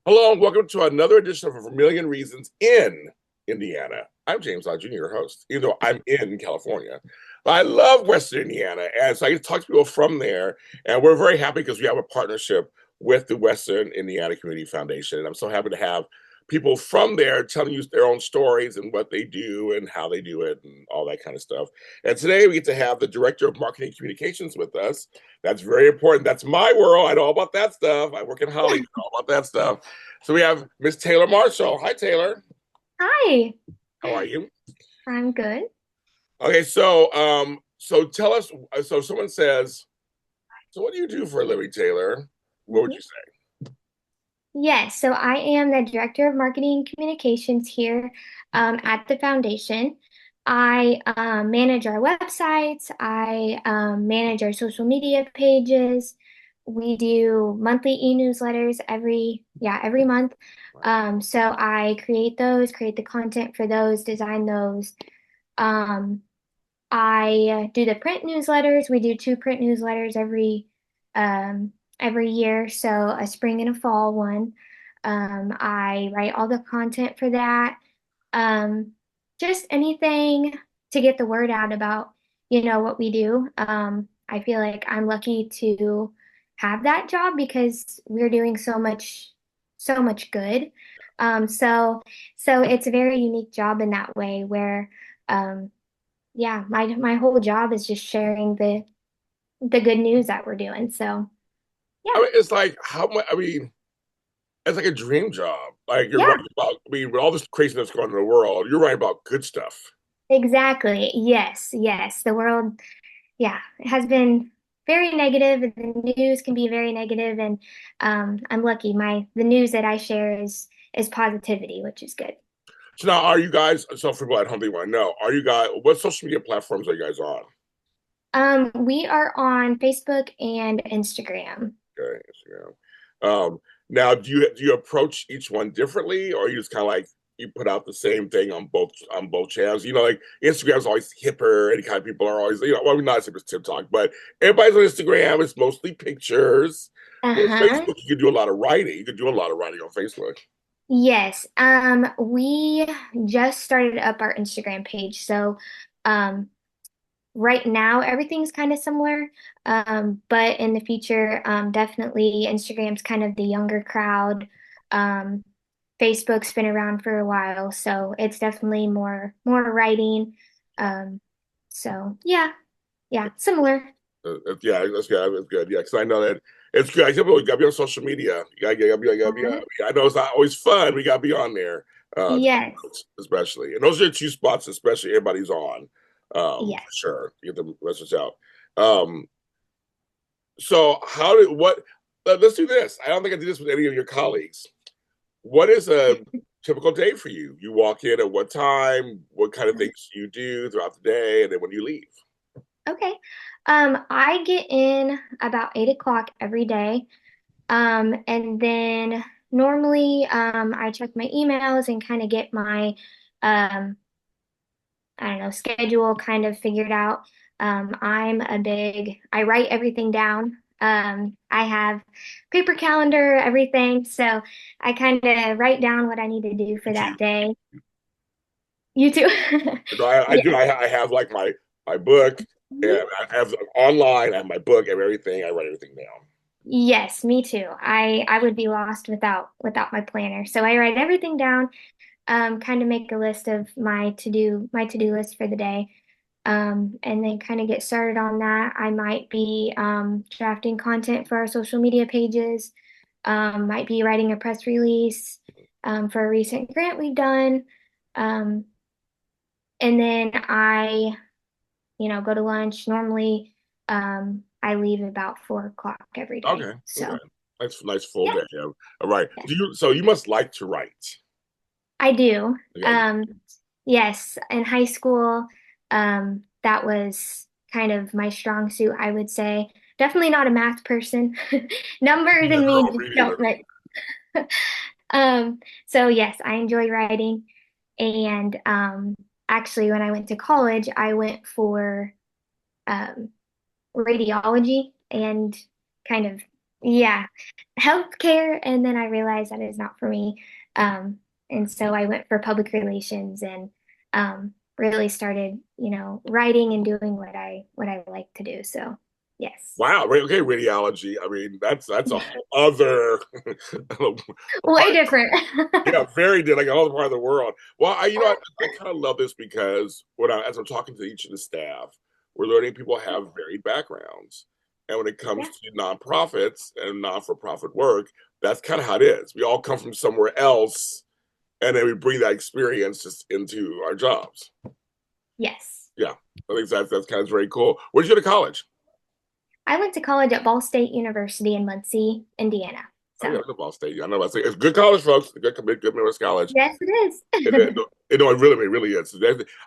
Hello and welcome to another edition of Vermillion Reasons in Indiana. I'm James Lodge Jr., your host, even though I'm in California. But I love Western Indiana, and so I get to talk to people from there, and we're very happy because we have a partnership with the Western Indiana Community Foundation, and I'm so happy to have people from there telling you their own stories and what they do and how they do it and all that kind of stuff. And today we get to have the Director of Marketing Communications with us. That's very important. That's my world. I know all about that stuff. I work in Hollywood, I know all about that stuff. So we have Miss Taylor Marshall. Hi, Taylor. Hi, How are you? I'm good. Okay, so tell us. So someone says, "So what do you do for a living, Taylor?" What would Mhm. you say? Yes, so I am the Director of Marketing and Communications here at the foundation. I manage our websites, I manage our social media pages. We do monthly e-newsletters every month. So I create those, create the content for those, design those. Um, I do the print newsletters. We do two print newsletters every year, so a spring and a fall one. I write all the content for that. Um, just anything to get the word out about, what we do. I feel like I'm lucky to have that job because we're doing so much good. Um, so, so it's a very unique job in that way where, um, yeah, my whole job is just sharing the good news that we're doing. So I yeah, mean, it's like how much. I mean, it's like a dream job. Like you're yeah, writing about. I mean, with all this craziness going on in the world, you're writing about good stuff. exactly. Yes, yes. The world, yeah, it has been very negative. The news can be very negative, and I'm lucky. The news that I share is positivity, which is good. So now, are you guys? So for people at home, they want to know: Are you guys? What social media platforms are you guys on? We are on Facebook and Instagram. Okay, Instagram. Now, do you approach each one differently, or you just kind of like you put out the same thing on both channels? You know, like Instagram's always hipper, and kind of people are always well, not as hip as TikTok, but everybody's on Instagram. It's mostly pictures. Well, Uh-huh. Facebook, you can do a lot of writing. You can do a lot of writing on Facebook. Yes. We just started up our Instagram page. So, um, right now everything's kind of similar. But in the future, definitely Instagram's kind of the younger crowd. Um, Facebook's been around for a while, so it's definitely more writing. Um, so yeah, similar. Yeah, that's good. That's good. Yeah, because I know that it's good. I tell people you gotta be on social media. Uh-huh. I know it's not always fun. We gotta be on there, Yes. especially. And those are the two spots, especially everybody's on, for Yes. sure. To get the message out. Um, so how did what? Let's do this. I don't think I did this with any of your colleagues. What is a typical day for you? You walk in at what time? What kind of things do you do throughout the day, and then when you leave? Okay. I get in about 8 o'clock every day. And then normally I check my emails and kind of get my um, I don't know, schedule kind of figured out. I write everything down. I have paper calendar, everything. So I kind of write down what I need to do for You that too. day. You too? No, I Yeah. do. I have like my book, and I have online. I have my book and everything. I write everything down. Yes, me too. I would be lost without my planner. So I write everything down, kind of make a list of my to-do list for the day. And then kind of get started on that. I might be drafting content for our social media pages, might be writing a press release for a recent grant we've done. Um, and then go to lunch. Normally, I leave about 4 o'clock every day. Okay, okay, So, nice full yeah, day. Yeah. All right. yeah, Do you? So you must like to write. I do. Yeah. Yes, in high school, that was kind of my strong suit, I would say. Definitely not a math person. Numbers and me No, just me don't neither. write. So yes, I enjoy writing. And actually, when I went to college, I went for um, radiology and kind of yeah, healthcare, and then I realized that is not for me. And so I went for public relations and really started, writing and doing what I like to do. So, yes. Wow. Okay, radiology. I mean, that's a whole other Way part. different. Yeah, very good. Like a whole part of the world. Well, I kind of love this because as I'm talking to each of the staff, we're learning people have varied backgrounds, and when it comes Yeah. to nonprofits and non-for-profit work, that's kind of how it is. We all come from somewhere else, and then we bring that experience just into our jobs. Yes. Yeah, I think that's kind of very cool. Where'd you go to college? I went to college at Ball State University in Muncie, Indiana. Oh yeah, So, the Ball State. I know. It's good college, folks. Good Midwest college. yes, it It, is. it, it really is.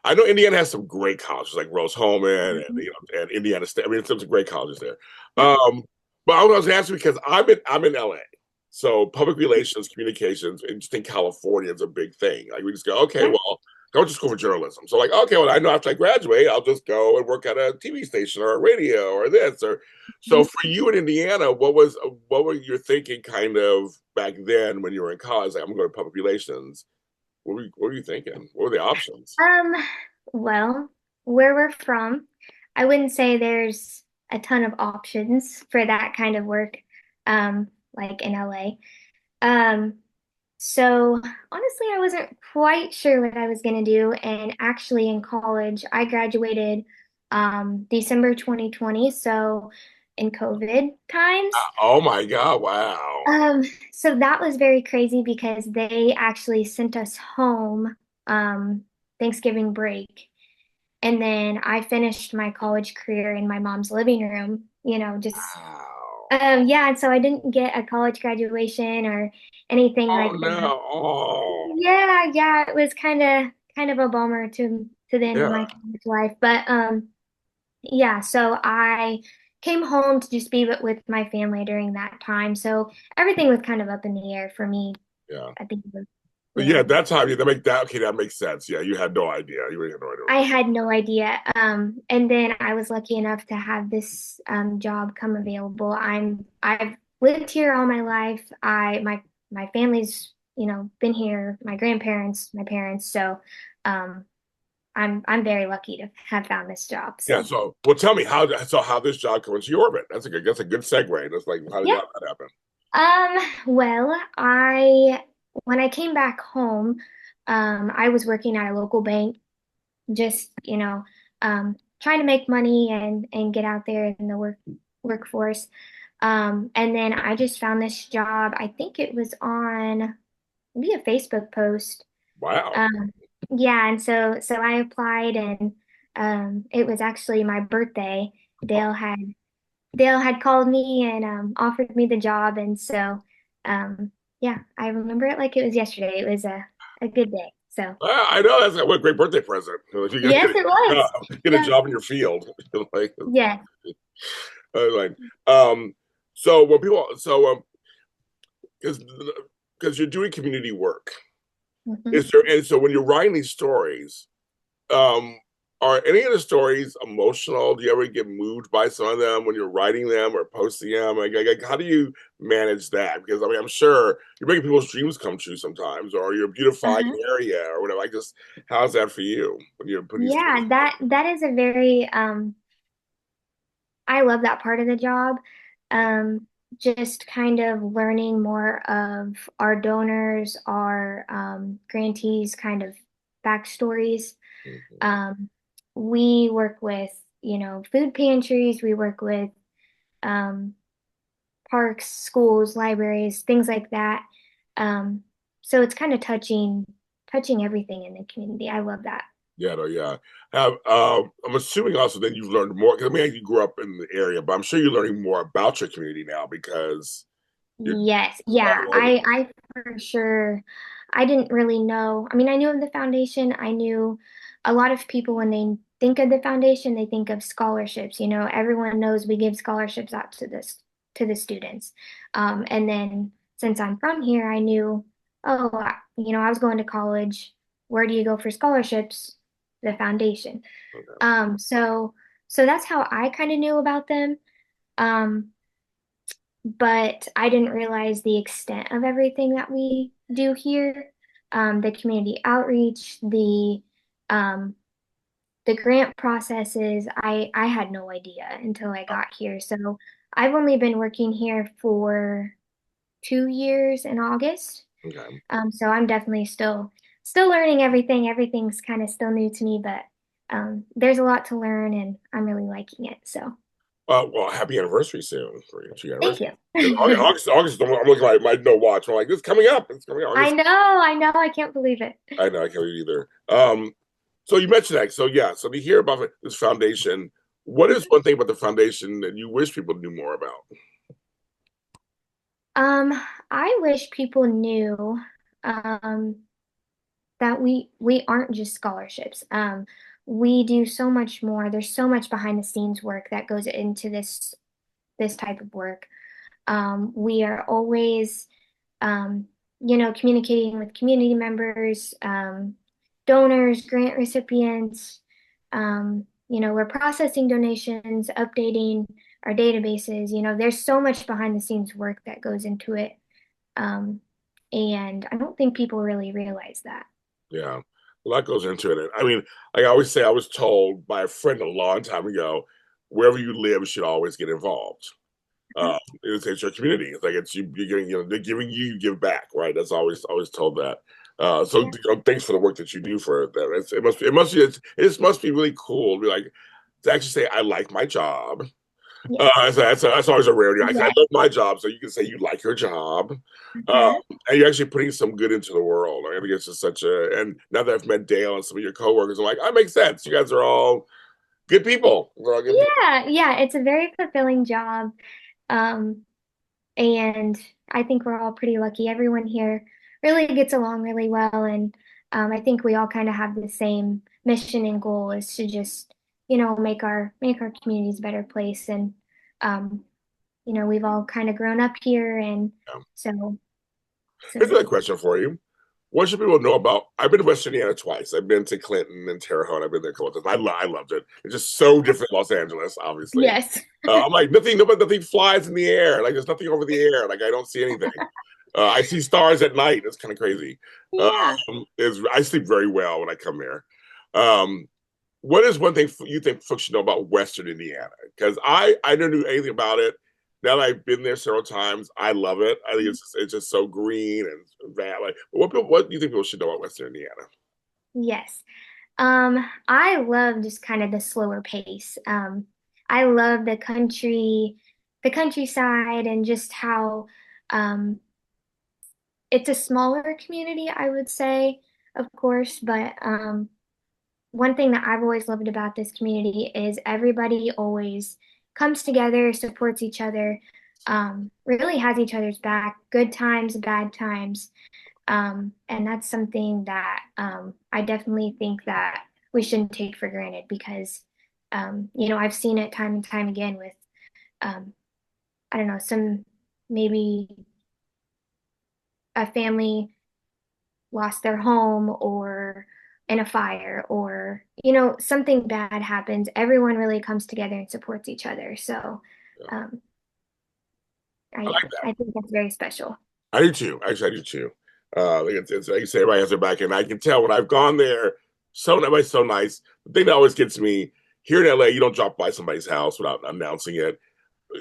I know Indiana has some great colleges like Rose Holman and Mhm. and Indiana State. I mean, some great colleges there. Yep. But I was asking because I'm in LA, so public relations, communications, and just in California is a big thing. Like we just go, okay, Yeah. well, go to school for journalism. So like, okay, well, I know after I graduate, I'll just go and work at a TV station or a radio or this or. So Mhm. for you in Indiana, what were you thinking kind of back then when you were in college? Like, I'm going to public relations. What were you thinking? What were the options? Um, well, where we're from, I wouldn't say there's a ton of options for that kind of work, like in LA. Um, so honestly, I wasn't quite sure what I was going to do. And actually, in college, I graduated December 2020, so in COVID times. Oh my God! Wow. Um, so that was very crazy because they actually sent us home Thanksgiving break. And then I finished my college career in my mom's living room, just Wow. yeah, and so I didn't get a college graduation or anything Oh like that. no. Oh Yeah, yeah, it was kind of a bummer to the end of yeah. my college life. But yeah, so I came home to just be with my family during that time. So everything was kind of up in the air for me Yeah. at the end. But yeah, Yeah. that's how you that make that okay, that makes sense. Yeah, you had no idea. You really had no idea what I to do. had no idea. And then I was lucky enough to have this job come available. I've lived here all my life. My family's, been here, my grandparents, my parents. So um I'm very lucky to have found this job. Yeah, So so well tell me how this job comes to your orbit. That's a good segue. That's like how did yeah. that happen? Well, when I came back home, I was working at a local bank, just, trying to make money and get out there in the workforce. And then I just found this job. I think it was on maybe a Facebook post. Wow. Um, yeah, and so I applied and it was actually my birthday. Dale had Dale had called me and offered me the job, and so yeah, I remember it like it was yesterday. It was a good day. So I know what a great birthday present. If you get yes, a it was. get a Yeah. job in your field. like, Yes. like so when people because you're doing community work. Mhm. Is there and so when you're writing these stories, um, are any of the stories emotional? Do you ever get moved by some of them when you're writing them or posting them? Like, how do you manage that? Because I mean, I'm sure you're making people's dreams come true sometimes, or you're beautifying Uh-huh. an area or whatever. Like, just how's that for you when you're putting these stories Yeah, that is a very I love that part of the job. Um, just kind of learning more of our donors, our grantees, kind of backstories. together? Um, we work with, food pantries, we work with um, parks, schools, libraries, things like that. Um, so it's kind of touching everything in the community. I love that. Yeah, no, yeah. I'm assuming also that you've learned more. Because I mean, you grew up in the area, but I'm sure you're learning more about your community now because you're Yes, yeah, traveling. I for sure, I didn't really know. I mean, I knew of the foundation. I knew a lot of people when they think of the foundation, they think of scholarships. Everyone knows we give scholarships out to the students. And then since I'm from here, I knew, oh, I was going to college. Where do you go for scholarships? The foundation. Okay. So that's how I kind of knew about them. Um, but I didn't realize the extent of everything that we do here. The community outreach, um, the grant processes, I had no idea until I got here. So I've only been working here for 2 years in August. Okay. So I'm definitely still learning everything. Everything's kind of still new to me, but there's a lot to learn and I'm really liking it. So Well, happy anniversary soon for your two thank anniversary. you. Yeah, August. I'm looking at my no watch. I'm like, this is coming up. It's coming up August. I know, I can't believe it. I know, I can't read either. So you mentioned that. So yeah, so to hear about this foundation, what is one thing about the foundation that you wish people knew more about? Um, I wish people knew um that we aren't just scholarships. We do so much more. There's so much behind the scenes work that goes into this type of work. We are always, um, communicating with community members, donors, grant recipients. We're processing donations, updating our databases. There's so much behind the scenes work that goes into it. Um, and I don't think people really realize that. Yeah, a lot goes into it. I mean, like I always say, I was told by a friend a long time ago, wherever you live, you should always get involved. Mhm. It's your community. It's like it's you. You're getting, they're giving you, you give back, right? That's always told that. So Yeah. thanks for the work that you do for that. It must be really cool to be like to actually say I like my job. Yes. That's always a rarity. I Yeah. love my job, so you can say you like your job, Mhm. and you're actually putting some good into the world. I think it's just such a. And now that I've met Dale and some of your coworkers, I'm like, that makes sense. You guys are all good people. We're all good people. Yeah, yeah, it's a very fulfilling job. Um, and I think we're all pretty lucky. Everyone here really gets along really well, and I think we all kind of have the same mission and goal is to just, make our communities a better place. And um, we've all kind of grown up here, and Yeah. so Here's so another question for you. What should people know about? I've been to West Indiana twice. I've been to Clinton and Terre Haute. I've been there a couple of times. I loved it. It's just so different Los Angeles, obviously. yes. I'm like nothing flies in the air. Like there's nothing over the air. Like I don't see anything. I see stars at night. It's kind of crazy. Yeah. I sleep very well when I come here. Um, what is one thing you think folks should know about Western Indiana? Because I never knew anything about it. Now that I've been there several times, I love it. I think it's just so green and valley. What do you think people should know about Western Indiana? Yes. I love just kind of the slower pace. I love the countryside and just how um, it's a smaller community, I would say, of course, but one thing that I've always loved about this community is everybody always comes together, supports each other, really has each other's back, good times, bad times. And that's something that I definitely think that we shouldn't take for granted because, I've seen it time and time again with, um, I don't know, maybe a family lost their home or in a fire or, something bad happens. Everyone really comes together and supports each other. So, Yeah. um, I I, like that. I think that's very special. I do too. Actually, I do too. Like it's like you say, everybody has their back, and I can tell when I've gone there. Everybody's so nice. The thing that always gets me here in LA, you don't drop by somebody's house without announcing it.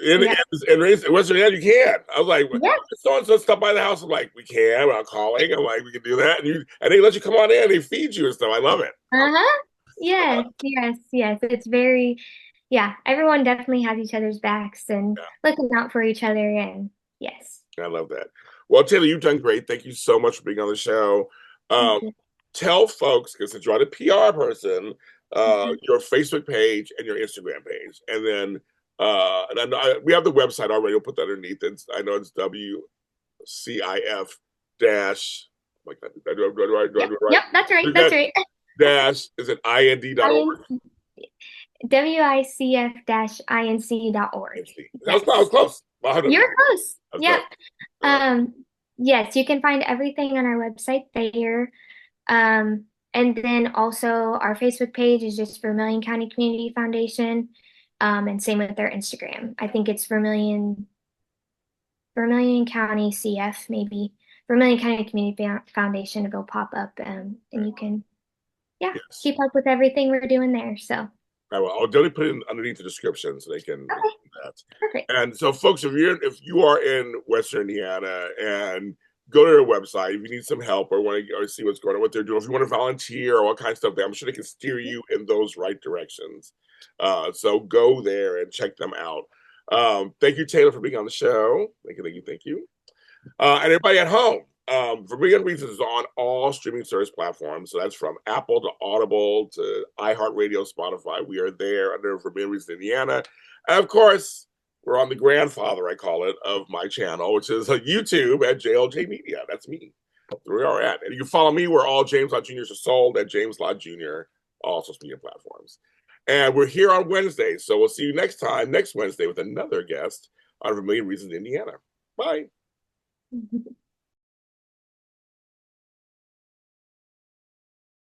Yep. In Western Indiana, you can. I was like, Yep. so and so stop by the house. I'm like, we can without calling. I'm like, we can do that, and they let you come on in. They feed you and stuff. I love it. Uh-huh. Yes, yes, yes. It's very, yeah, everyone definitely has each other's backs and looking out for each other. And yes, I love that. Well, Taylor, you've done great. Thank you so much for being on the show. thank Um, you. Tell folks, because since you're not a PR person, Mhm. your Facebook page and your Instagram page, and then and I know we have the website already. We'll put that underneath. I know it's WCIF dash. Like that. Do I Yep, do it right? yep, that's right, Is that's that right. dash? Is it ind.org? INC, WICF-INC.org. I was Yes. close. 100. You're close. I was Yep. close. All right. Um, yes, you can find everything on our website there. And then also our Facebook page is just Vermillion County Community Foundation. And same with their Instagram. I think it's Vermillion. Vermillion County CF, maybe Vermillion County Community Foundation, it'll pop up, and you can, yeah, Yes. keep up with everything we're doing there. So, I will. I'll definitely put it underneath the description so they can okay, do that. perfect. And so, folks, if you are in Western Indiana and go to their website, if you need some help or want to or see what's going on, what they're doing, if you want to volunteer or what kind of stuff, I'm sure they can steer you in those right directions. So go there and check them out. Thank you, Taylor, for being on the show. Thank you, thank you, thank you. And everybody at home, Vermillion Reasons is on all streaming service platforms. So that's from Apple to Audible to iHeartRadio, Spotify. We are there under Vermillion Reasons Indiana. And of course, we're on the grandfather, I call it, of my channel, which is YouTube at JLJ Media. That's me. That's where we are at. And you can follow me where all James Lott Jr.'s are sold at James Lott Jr., all social media platforms. And we're here on Wednesday. So we'll see you next time, next Wednesday, with another guest on Vermillion Reasons Indiana. Bye.